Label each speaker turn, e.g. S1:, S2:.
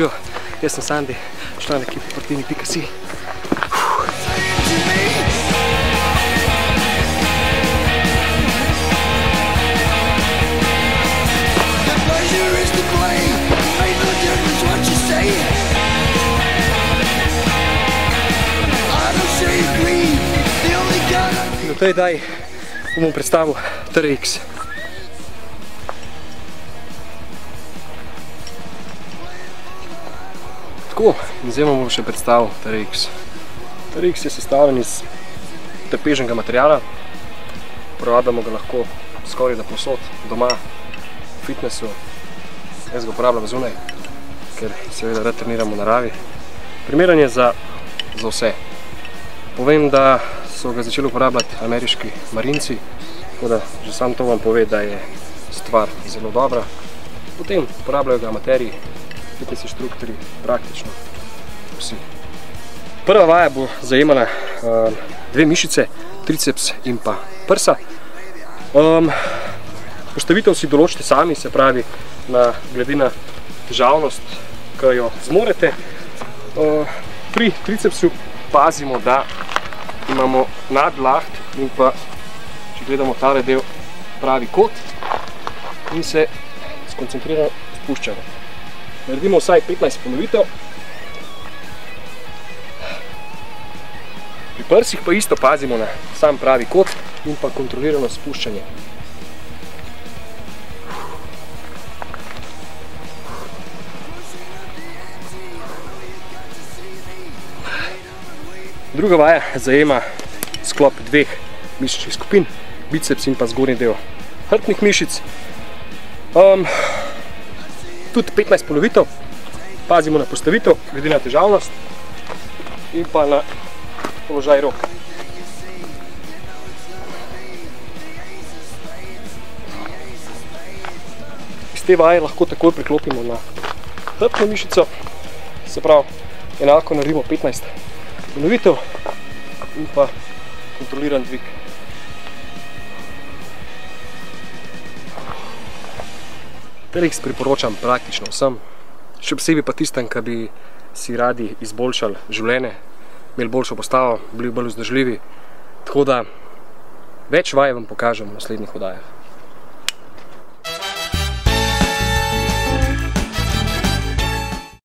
S1: živijo, jaz sem Sandi, član ekipe Sportini.si. Na tej daji bom predstavil TRX. Tako, zdaj bom še predstavil TRX. TRX je sestavljen iz trpežnega materiala. Uporabljamo ga lahko skoraj da povsod, doma, v fitnessu. Jaz ga uporabljam zunaj, ker seveda rad treniram v naravi. Primeren je za vse. Povem, da so ga začeli uporabljati ameriški marinci, tako da že sam to vam pove, da je stvar zelo dobra. Potem uporabljajo ga amaterji, fitness inštruktorji, praktično vsi. Prva vaja bo zajemala dve mišice, triceps in pa prsa. Postavitev si določite sami, se pravi, glede na težavnost, ki jo zmorete. Pri tricepsu pazimo, da imamo nadlaht in pa, če gledamo tale del, pravi kot in se skoncentrirano spuščamo. Naredimo vsaj 15 ponovitev. Pri prsih pa isto pazimo na sam pravi kot in pa kontrolirano spuščanje. Druga vaja zajema sklop dveh mišičnih skupin, biceps in pa zgornji del hrbtnih mišic. Tudi 15 ponovitev, pazimo na postavitev, glede na težavnost in pa na položaj rok. Iz te vaje lahko takoj priklopimo na hrbtno mišico, se pravi, enako naredimo 15 ponovitev in pa kontroliran dvig. TRX priporočam praktično vsem, še posebej pa tistem, ki bi si radi izboljšali življenje, imeli boljšo postavo, bili bolj vzdržljivi. Tako da več vaj vam pokažem v naslednjih oddajah.